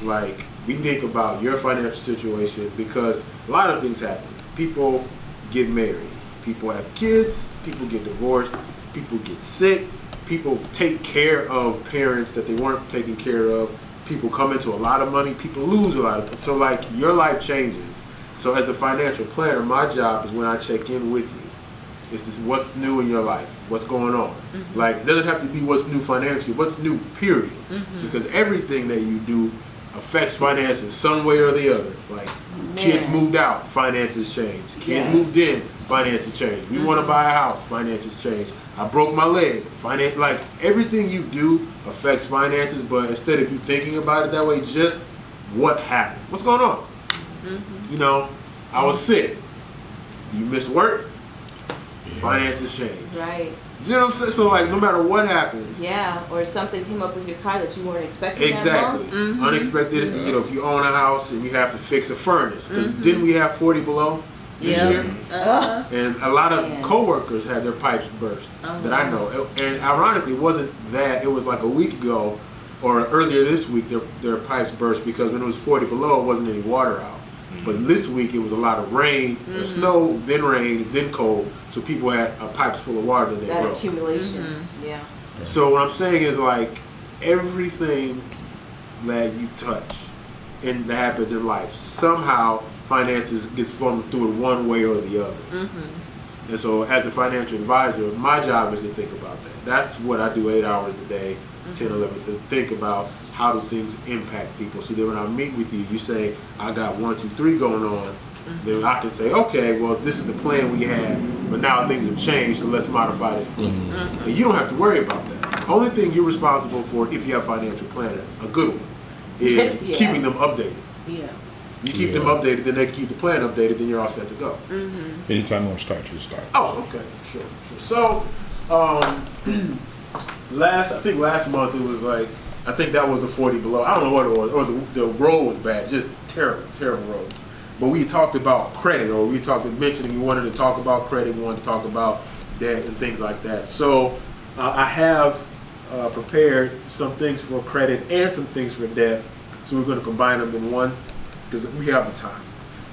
Like, we think about your financial situation because a lot of things happen. People get married, people have kids, people get divorced, people get sick, people take care of parents that they weren't taking care of, people come into a lot of money, people lose a lot of it. So like your life changes. So as a financial planner, my job is when I check in with you. It's this what's new in your life, what's going on. Mm-hmm. Like, it doesn't have to be what's new financially, what's new, period. Mm-hmm. Because everything that you do affects finances some way or the other. Like, kids moved out, finances change. Kids moved in, finances change. We want to buy a house, finances change. I broke my leg, like, everything you do affects finances, but instead of you thinking about it that way, just what happened? What's going on? Mm-hmm. You know, I was sick. You missed work, finances change. Right. You know what I'm saying? So like, no matter what happens. Yeah, or something came up with your car that you weren't expecting. Exactly. That long. Unexpected. You know, if you own a house and you have to fix a furnace, because didn't we have 40 below this year? And a lot of coworkers had their pipes burst that I know. And ironically, it wasn't that. It was like a week ago or earlier this week, their pipes burst because when it was 40 below, it wasn't any water out. But this week it was a lot of rain, snow, then rain, then cold. So people had pipes full of water that they broke. That accumulation, yeah. So what I'm saying is, like, everything that you touch and that happens in life, somehow finances gets funneled through it one way or the other. And so as a financial advisor, my job is to think about that. That's what I do 8 hours a day, 10, 11, is think about how do things impact people. So then when I meet with you, you say, I got 1, 2, 3 going on. Then I can say, okay, well, this is the plan we had, but now things have changed, so let's modify this plan. And you don't have to worry about that. The only thing you're responsible for, if you have a financial planner, a good one, is keeping them updated. Yeah. You keep them updated, then they keep the plan updated, then you're all set to go. Anytime you want to start, you start. Oh, okay, sure. So, I think last month it was like, I think that was a 40 below. I don't know what it was, or the road was bad, just terrible road. But we talked about credit, or we mentioning you wanted to talk about credit, we wanted to talk about debt and things like that. So I have prepared some things for credit and some things for debt. So we're going to combine them in one because we have the time.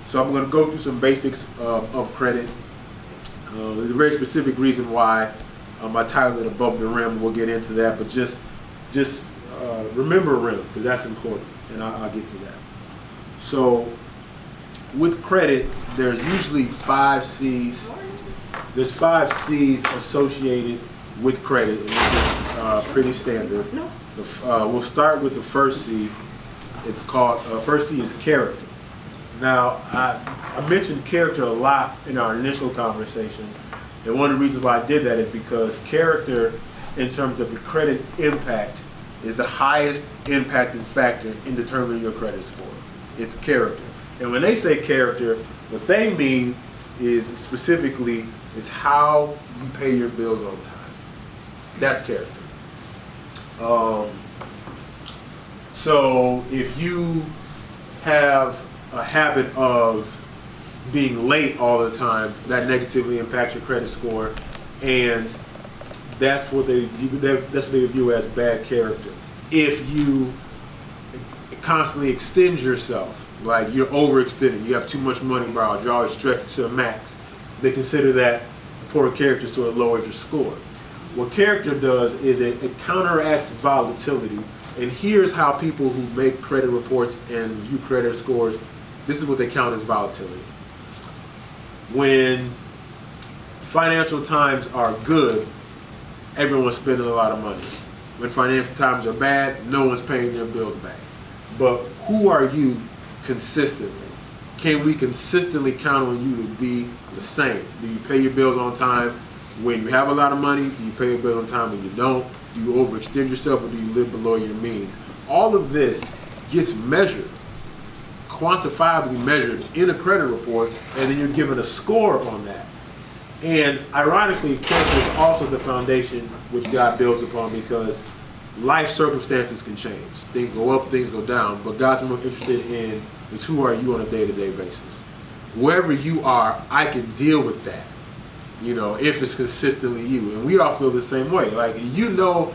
So I'm going to go through some basics of credit. There's a very specific reason why I titled it Above the Rim. We'll get into that, but just remember rim, because that's important, and I'll get to that. So with credit, there's usually 5 C's. There's 5 C's associated with credit, and it's pretty standard. We'll start with the first C. It's called, first C is character. Now, I mentioned character a lot in our initial conversation, and one of the reasons why I did that is because character, in terms of your credit impact, is the highest impacting factor in determining your credit score. It's character. And when they say character, what they mean is specifically is how you pay your bills on time. That's character. So if you have a habit of being late all the time, that negatively impacts your credit score, and that's what they view as bad character. If you constantly extend yourself, like you're overextended, you have too much money borrowed, you're always stretched to the max, they consider that poor character, so it lowers your score. What character does is it counteracts volatility, and here's how people who make credit reports and view credit scores, this is what they count as volatility. When financial times are good, everyone's spending a lot of money. When financial times are bad, no one's paying their bills back. But who are you consistently? Can we consistently count on you to be the same? Do you pay your bills on time when you have a lot of money? Do you pay your bills on time when you don't? Do you overextend yourself, or do you live below your means? All of this gets measured, quantifiably measured in a credit report, and then you're given a score on that. And ironically, character is also the foundation which God builds upon, because life circumstances can change. Things go up, things go down, but God's more interested in is who are you on a day-to-day basis. Wherever you are, I can deal with that, you know, if it's consistently you. And we all feel the same way. Like, if you know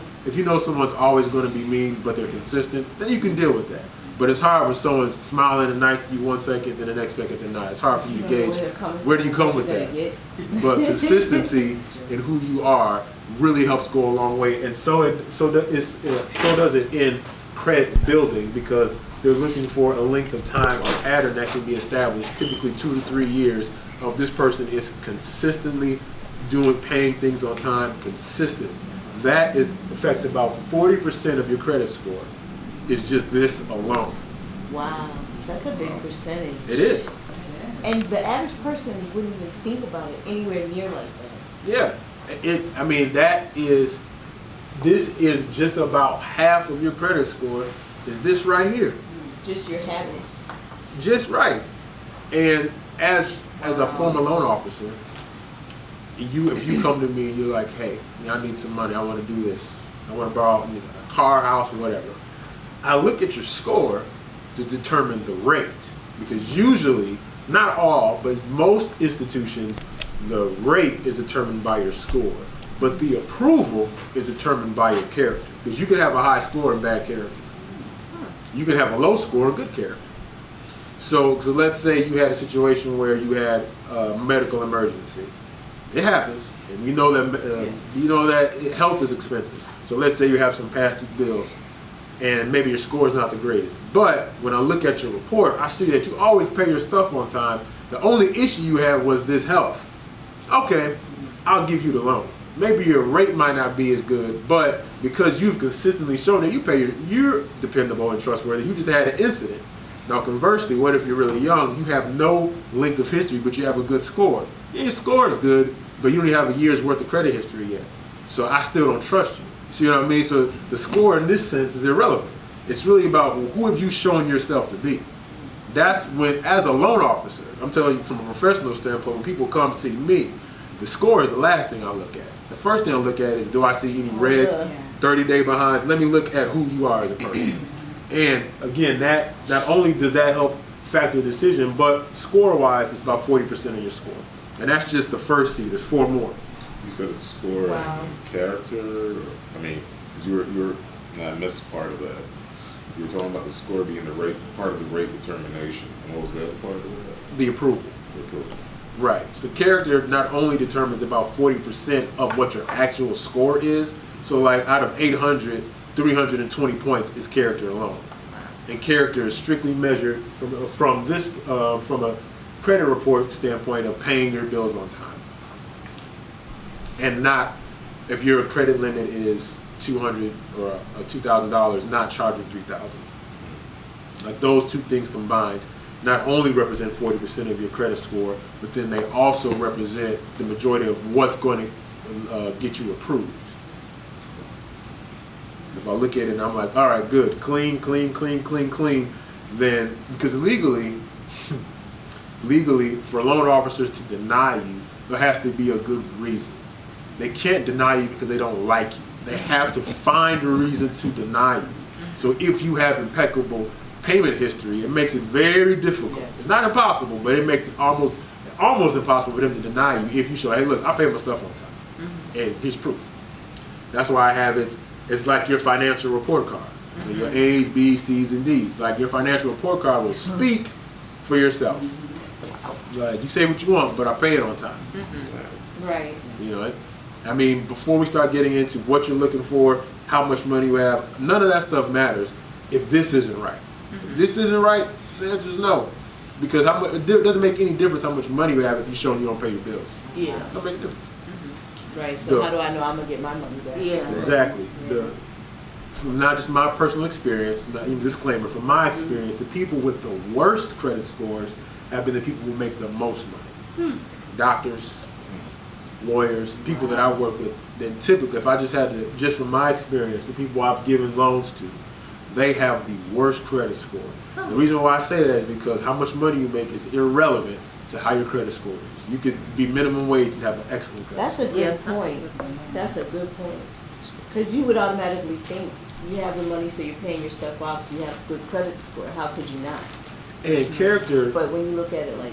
someone's always going to be mean, but they're consistent, then you can deal with that. But it's hard when someone's smiling and nice to you one second, then the next second they're not. It's hard for you to gauge where do you come with that. But consistency in who you are really helps go a long way, and so does it in credit building, because they're looking for a length of time or pattern that can be established, typically 2 to 3 years, of this person is consistently paying things on time, consistent. That affects about 40% of your credit score. It's just this alone. Wow, that's a big percentage. It is. And the average person wouldn't even think about it anywhere near like that. Yeah. This is just about half of your credit score is this right here. Just your habits. Just right. And as a former loan officer, if you come to me and you're like, hey, I need some money, I want to do this, I want to borrow a car, house, or whatever, I look at your score to determine the rate, because usually, not all, but most institutions, the rate is determined by your score, but the approval is determined by your character, because you can have a high score and bad character. You can have a low score and good character. So let's say you had a situation where you had a medical emergency. It happens, and we know that health is expensive. So let's say you have some past due bills, and maybe your score is not the greatest. But when I look at your report, I see that you always pay your stuff on time. The only issue you had was this health. Okay, I'll give you the loan. Maybe your rate might not be as good, but because you've consistently shown that you're dependable and trustworthy, you just had an incident. Now conversely, what if you're really young, you have no length of history, but you have a good score? Yeah, your score is good, but you don't have a year's worth of credit history yet. So I still don't trust you. See what I mean? So the score in this sense is irrelevant. It's really about who have you shown yourself to be. That's when, as a loan officer, I'm telling you from a professional standpoint, when people come see me, the score is the last thing I look at. The first thing I look at is, do I see any red 30-day behinds? Let me look at who you are as a person. And again, that not only does that help factor the decision, but score-wise, it's about 40% of your score. And that's just the first C. There's 4 more. You said it's score Wow. and character. I mean, because you were, I missed part of that. You were talking about the score being the rate, part of the rate determination. And what was the other part of it? The approval. The approval. Right. So character not only determines about 40% of what your actual score is. So like out of 800, 320 points is character alone. And character is strictly measured from a credit report standpoint of paying your bills on time. And not, if your credit limit is $200 or $2,000, not charging $3,000. Like those two things combined not only represent 40% of your credit score, but then they also represent the majority of what's going to get you approved. If I look at it and I'm like, all right, good, clean, then, because legally, for loan officers to deny you, there has to be a good reason. They can't deny you because they don't like you. They have to find a reason to deny you. So if you have impeccable payment history, it makes it very difficult. It's not impossible, but it makes it almost impossible for them to deny you if you show, hey, look, I pay my stuff on time. And here's proof. That's why I have it. It's like your financial report card. Your A's, B's, C's, and D's. Like your financial report card will speak for yourself. Like you say what you want, but I pay it on time. Right. You know, I mean, before we start getting into what you're looking for, how much money you have, none of that stuff matters if this isn't right. If this isn't right, the answer is no. Because it doesn't make any difference how much money you have if you're showing you don't pay your bills. Yeah. It doesn't make a difference. Right. So how do I know I'm gonna get my money back? Yeah. Exactly. From not just my personal experience, not even disclaimer, from my experience, the people with the worst credit scores have been the people who make the most money. Doctors, lawyers, people that I work with. Then typically, if I just had to, just from my experience, the people I've given loans to, they have the worst credit score. The reason why I say that is because how much money you make is irrelevant to how your credit score is. You could be minimum wage and have an excellent credit That's a good point. That's a good point. Because you would automatically think you have the money, so you're paying your stuff off, so you have a good credit score. How could you not? And character, But when you look at it like,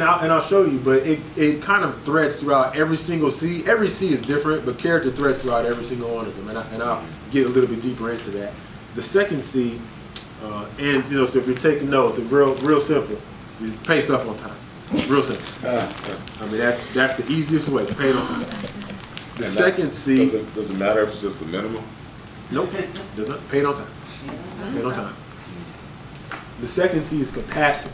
I'll show you, but it kind of threads throughout every single C. Every C is different, but character threads throughout every single one of them. And I'll get a little bit deeper into that. The second C And you know, so if you're taking notes, it's real simple. You pay stuff on time. Real simple. I mean, that's the easiest way. Pay it on time. The And second C. Does it matter if it's just the minimum? Nope. Does not. Pay it on time. Pay it on time. The second C is capacity.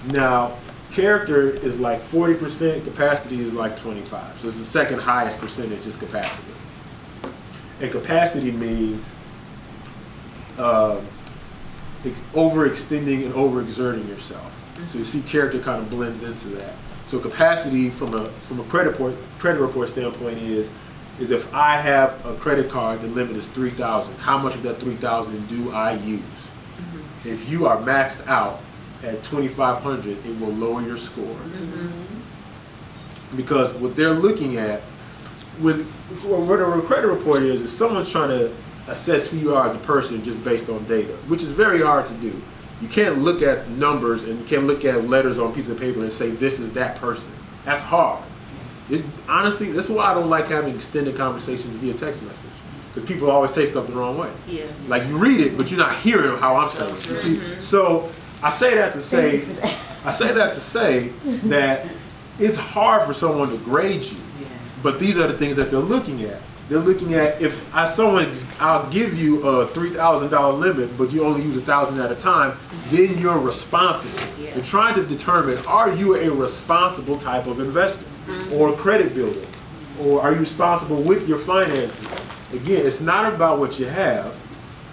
Now, character is like 40%. Capacity is like 25. So it's the second highest percentage is capacity. And capacity means overextending and overexerting yourself. So you see character kind of blends into that. So capacity from a credit report standpoint is if I have a credit card, the limit is $3,000. How much of that $3,000 do I use? If you are maxed out at $2,500, it will lower your score. Because what they're looking at what a credit report is someone's trying to assess who you are as a person just based on data, which is very hard to do. You can't look at numbers and you can't look at letters on a piece of paper and say this is that person. That's hard. Honestly, that's why I don't like having extended conversations via text message, because people always take stuff the wrong way. Yeah. Like you read it, but you're not hearing how I'm saying it. You see? So I say that to say that it's hard for someone to grade you, but these are the things that they're looking at. They're looking at I'll give you a $3,000 limit, but you only use $1,000 at a time, then you're responsible. Yeah. They're trying to determine, are you a responsible type of investor or credit builder? Or are you responsible with your finances? Again, it's not about what you have,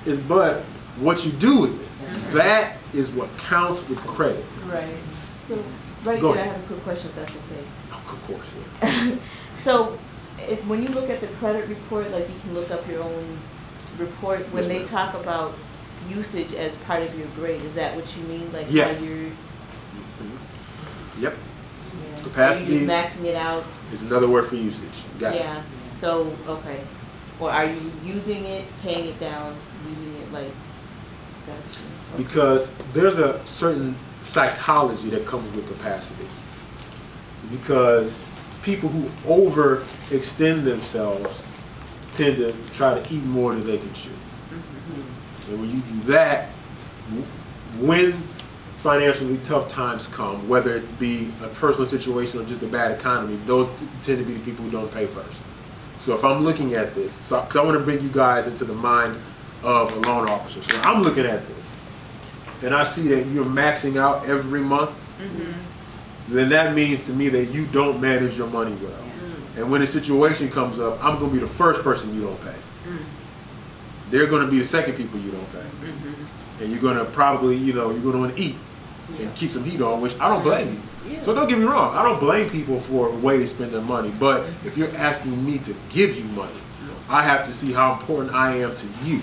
it's but what you do with it. That is what counts with credit. Right. So right Go there, I ahead. have a quick question if that's okay. Of course, yeah. So, when you look at the credit report, like you can look up your own report, when Yes, they ma'am. talk about usage as part of your grade, is that what you mean? Like Yes. how you're, Yep, yeah. Capacity. Are you just maxing it out? is another word for usage. Got it. Yeah. So, okay. Or are you using it, paying it down, using it like, gotcha. Okay. Because there's a certain psychology that comes with capacity. Because people who overextend themselves tend to try to eat more than they can chew. And when you do that, when financially tough times come, whether it be a personal situation or just a bad economy, those tend to be the people who don't pay first. So if I'm looking at this, because I want to bring you guys into the mind of a loan officer. So I'm looking at this, and I see that you're maxing out every month, then that means to me that you don't manage your money well. And when a situation comes up, I'm going to be the first person you don't pay. They're going to be the second people you don't pay. And you're going to probably, you're going to want to eat and keep some heat on, which I don't blame you. So don't get me wrong, I don't blame people for the way they spend their money. But if you're asking me to give you money, I have to see how important I am to you.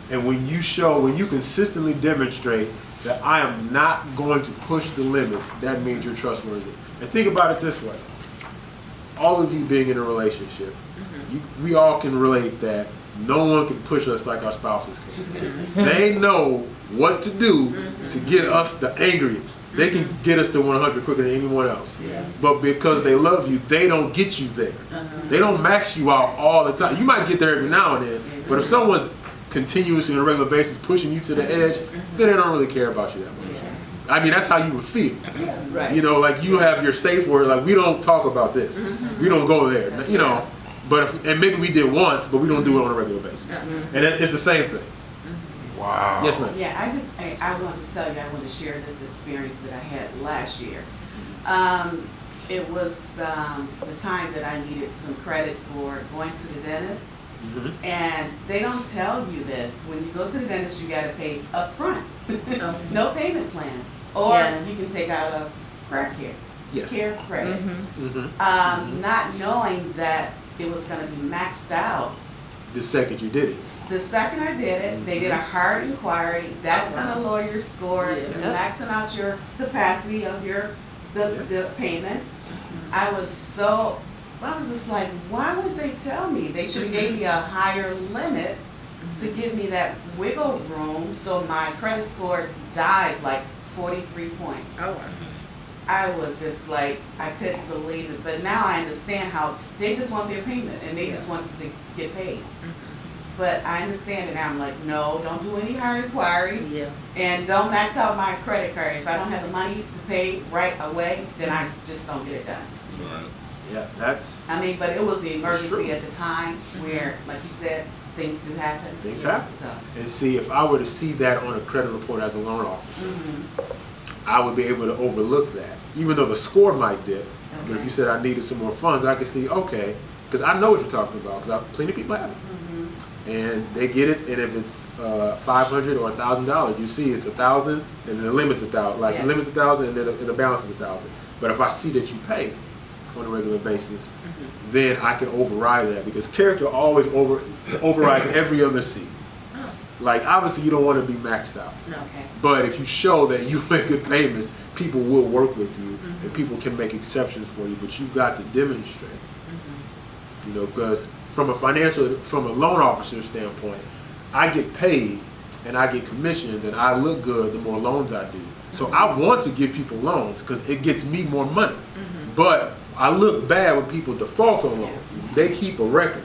And when you consistently demonstrate that I am not going to push the limits, that means you're trustworthy. And think about it this way. All of you being in a relationship, we all can relate that no one can push us like our spouses can. They know what to do to get us the angriest. They can get us to 100 quicker than anyone else. But because they love you, they don't get you there. They don't max you out all the time. You might get there every now and then, but if someone's continuously on a regular basis pushing you to the edge, then they don't really care about you that much. I mean, that's how you would feel. Right. Like you have your safe word, like we don't talk about this. We don't go there, But and maybe we did once, but we don't do it on a regular basis. And it's the same thing. Wow. Yes, ma'am. Yeah, I wanted to tell you, I want to share this experience that I had last year. It was the time that I needed some credit for going to the dentist. And they don't tell you this. When you go to the dentist, you got to pay up front. No payment plans. Or you can take out a Yes. care credit. Not knowing that it was going to be maxed out. The second you did it. The second I did it, they did a hard inquiry. That's going to lower your score. You're maxing out your capacity of the payment. I was just like, why would they tell me? They should have gave me a higher limit to give me that wiggle room, so my credit score dived like 43 points. I was just like, I couldn't believe it. But now I understand how they just want their payment and they just want to get paid. but I understand it now. I'm like, no, don't do any hard inquiries. Yeah. And don't max out my credit card. If I don't have the money to pay right away, then I just don't get it done. Right. Yeah, that's, I mean, but it was the That's true. emergency at the time where, like you said, things do happen. Things happen. So. and see, if I were to see that on a credit report as a loan officer, I would be able to overlook that. Even though the score might dip, but if Okay. you said I needed some more funds, I could see, okay, because I know what you're talking about, because plenty of people have it. And they get it, and if it's $500 or $1,000, you see it's 1,000, and then the limit's 1,000. Like the Yes. limit's 1,000, and then the balance is 1,000. But if I see that you pay on a regular basis, then I can override that, because character always overrides every other C. Like obviously you don't want to be maxed out, No. Okay. but if you show that you make good payments, people will work with you, and people can make exceptions for you. But you've got to demonstrate. You know, because from a loan officer standpoint, I get paid and I get commissions and I look good the more loans I do. So I want to give people loans because it gets me more money. But I look bad when people default on loans. They keep a record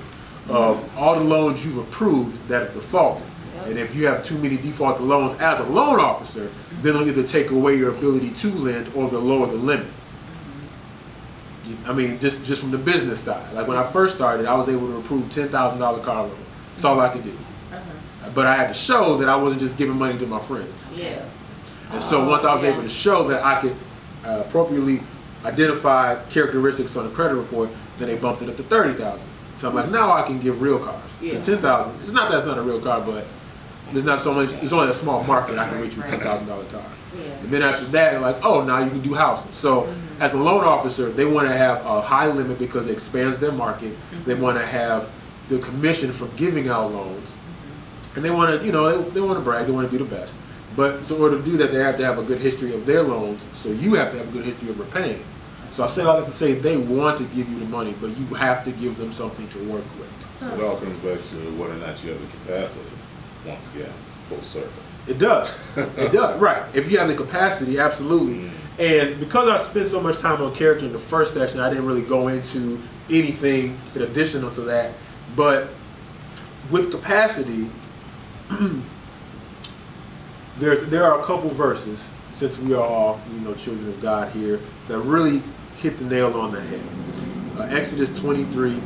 of all the loans you've approved that have defaulted. And if you have too many defaulted loans as a loan officer, then they'll either take away your ability to lend or they'll lower the limit. I mean, just from the business side. Like when I first started, I was able to approve $10,000 car loans. That's all I could do. But I had to show that I wasn't just giving money to my friends. Yeah. And so once I was Yeah. able to show that I could appropriately identify characteristics on the credit report, then they bumped it up to 30,000. So I'm like, now I can give real cars. Yeah. 10,000. It's not that it's not a real car, but there's not so much. It's only a small market I can reach with $10,000 cars. Yeah. And then after that, they're like, oh, now you can do houses. So as a loan officer, they want to have a high limit because it expands their market. They want to have the commission for giving out loans. And they want to, you know, they want to brag. They want to be the best. But so in order to do that, they have to have a good history of their loans. So you have to have a good history of repaying. So I say all that to say they want to give you the money, but you have to give them something to work with. So it all comes back to whether or not you have the capacity, once again, full circle. It does. It does. Right. If you have the capacity, absolutely. And because I spent so much time on character in the first session, I didn't really go into anything in addition to that. But with capacity, there are a couple verses, since we are all, you know, children of God here, that really hit the nail on the head. Exodus 23,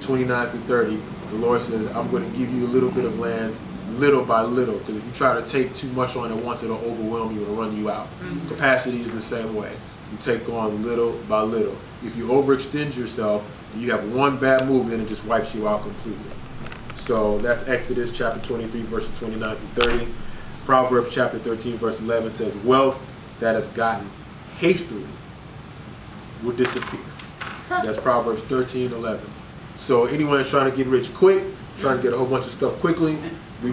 29 through 30, the Lord says, I'm going to give you a little bit of land, little by little, because if you try to take too much on at once, it'll overwhelm you, it'll run you out. Capacity is the same way. You take on little by little. If you overextend yourself, you have one bad move, then it just wipes you out completely. So that's Exodus chapter 23, verses 29 through 30. Proverbs chapter 13, verse 11 says, wealth that is gotten hastily will disappear. That's Proverbs 13, 11. So anyone that's trying to get rich quick, trying to get a whole bunch of stuff quickly, the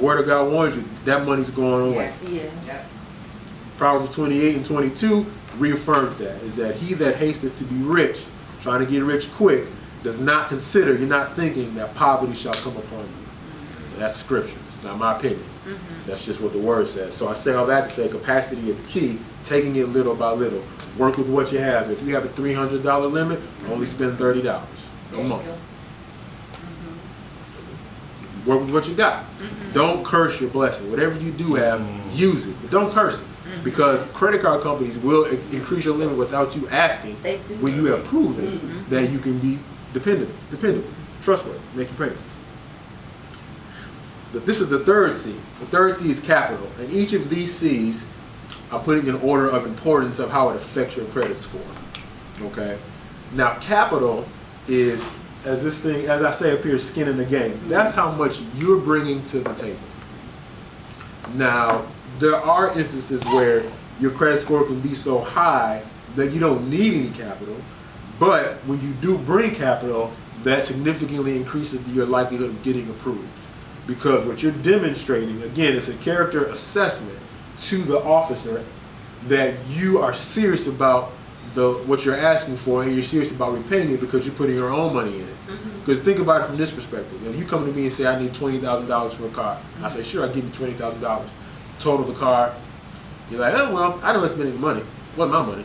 word of God warns you, that money's going away. Yeah. Yep. Proverbs 28 and 22 reaffirms that, is that he that hasteth to be rich, trying to get rich quick, does not consider, you're not thinking that poverty shall come upon you. That's scripture. It's not my opinion. That's just what the word says. So I say all that to say capacity is key, taking it little by little. Work with what you have. If you have a $300 limit, only spend $30 a month. Work with what you got. Don't curse your blessing. Whatever you do have, use it. But don't curse it. Because credit card companies will increase your limit without you asking They do. when you have proven that you can be dependable, trustworthy, make your payments. But this is the third C. The third C is capital. And each of these C's are putting in order of importance of how it affects your credit score. Okay? Now, capital is, as I say up here, skin in the game. That's how much you're bringing to the table. Now, there are instances where your credit score can be so high that you don't need any capital, but when you do bring capital, that significantly increases your likelihood of getting approved. Because what you're demonstrating, again, is a character assessment to the officer that you are serious about what you're asking for, and you're serious about repaying it because you're putting your own money in it. Because think about it from this perspective. If you come to me and say, I need $20,000 for a car, I say, sure, I'll give you $20,000. Total the car. You're like, oh, well, I don't spend any money. It wasn't my money.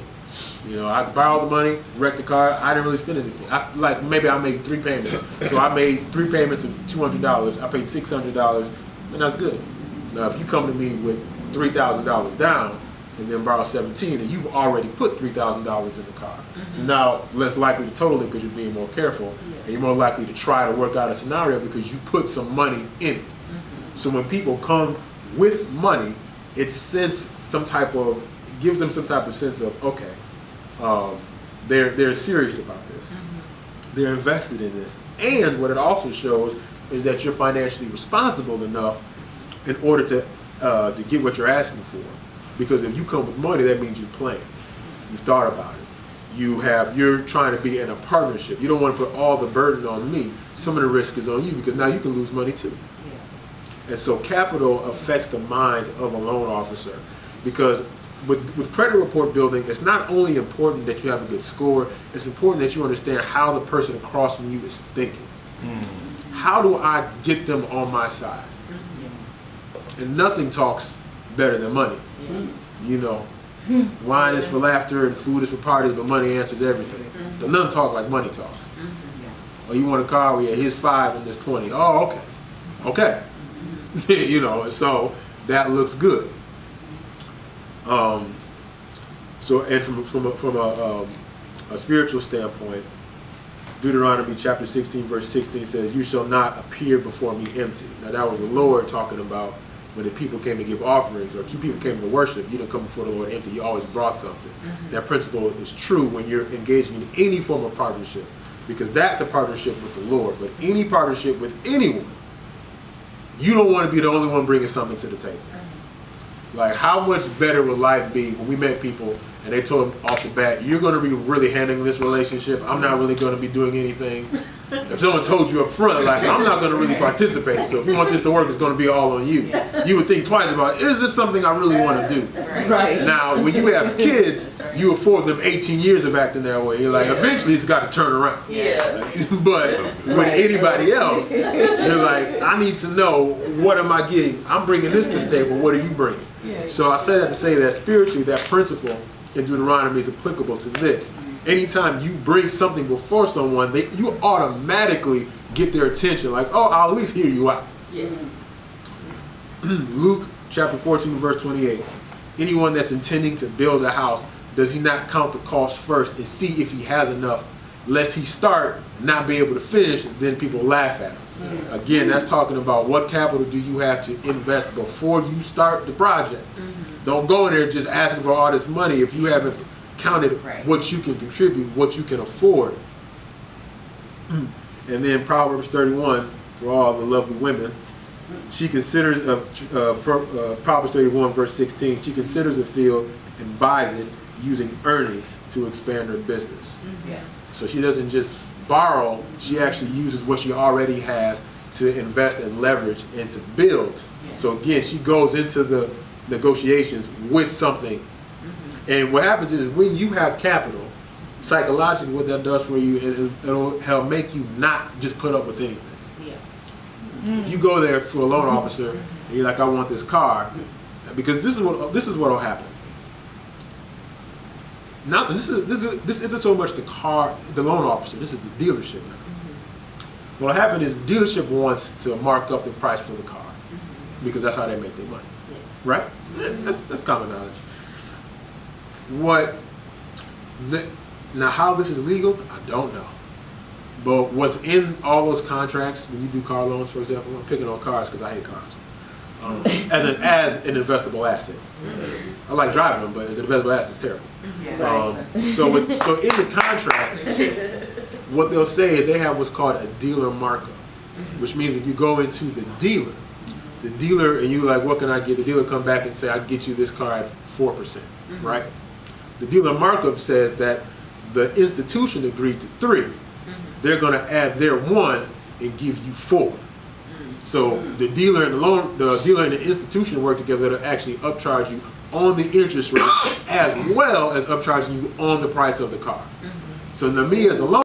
You know, I borrowed the money, wrecked the car. I didn't really spend anything. Like maybe I made 3 payments. So I made 3 payments of $200. I paid $600, and that's good. Now, if you come to me with $3,000 down and then borrow 17, and you've already put $3,000 in the car, so now less likely to total it because you're being more careful, and you're more likely to try to work out a scenario because you put some money in it. So when people come with money, it gives them some type of sense of, okay, they're serious about this. They're invested in this. And what it also shows is that you're financially responsible enough in order to get what you're asking for. Because if you come with money, that means you've planned. You've thought about it. You're trying to be in a partnership. You don't want to put all the burden on me. Some of the risk is on you because now you can lose money too. And so capital affects the minds of a loan officer, because with credit report building, it's not only important that you have a good score, it's important that you understand how the person across from you is thinking. How do I get them on my side? And nothing talks better than money. You know, wine is for laughter and food is for parties, but money answers everything. But none talk like money talks. Oh, you want a car? Well, yeah, here's 5 and there's 20. Oh, okay. Okay. You know, so that looks good. So, and from a spiritual standpoint, Deuteronomy chapter 16 verse 16 says, "You shall not appear before me empty." Now that was the Lord talking about when the people came to give offerings or people came to worship. You didn't come before the Lord empty. You always brought something. That principle is true when you're engaging in any form of partnership, because that's a partnership with the Lord. But any partnership with anyone, you don't want to be the only one bringing something to the table. Like, how much better would life be when we met people and they told them off the bat, you're going to be really handling this relationship. I'm not really going to be doing anything. If someone told you up front, like, I'm not going to really participate, so if you want this to work, it's going to be all on you. You would think twice about, is this something I really want to do? Right. Now, when you have kids, you afford them 18 years of acting that way. You're like, eventually it's got to turn around. But with anybody else, you're like, I need to know, what am I getting? I'm bringing this to the table. What are you bringing? So I say that to say that spiritually, that principle in Deuteronomy is applicable to this. Anytime you bring something before someone, you automatically get their attention. Like, oh, I'll at least hear you out. Luke chapter 14 verse 28. Anyone that's intending to build a house, does he not count the cost first and see if he has enough, lest he start not be able to finish, then people laugh at him. Again, that's talking about what capital do you have to invest before you start the project. Don't go in there just asking for all this money if you haven't counted what you can contribute, what you can afford. And then Proverbs 31, for all the lovely women, she considers, Proverbs 31 verse 16, she considers a field and buys it using earnings to expand her business. So she doesn't just borrow, she actually uses what she already has to invest and leverage and to build. So again, she goes into the negotiations with something. And what happens is when you have capital, psychologically what that does for you, it'll help make you not just put up with anything. If you go there for a loan officer and you're like, I want this car, because this is what'll happen. This isn't so much the loan officer, this is the dealership now. What'll happen is the dealership wants to mark up the price for the car because that's how they make their money. Right? That's common knowledge. Now how this is legal, I don't know. But what's in all those contracts, when you do car loans, for example, I'm picking on cars because I hate cars. As an investable asset. I like driving them, but as an investable asset, it's terrible. So in the contracts, what they'll say is they have what's called a dealer markup, which means when you go into the dealer, and you're like, what can I get? The dealer come back and say, I can get you this car at 4%, right? The dealer markup says that the institution agreed to 3. They're going to add their 1 and give you 4. So the dealer and the institution work together to actually upcharge you on the interest rate as well as upcharging you on the price of the car. So now me as a loan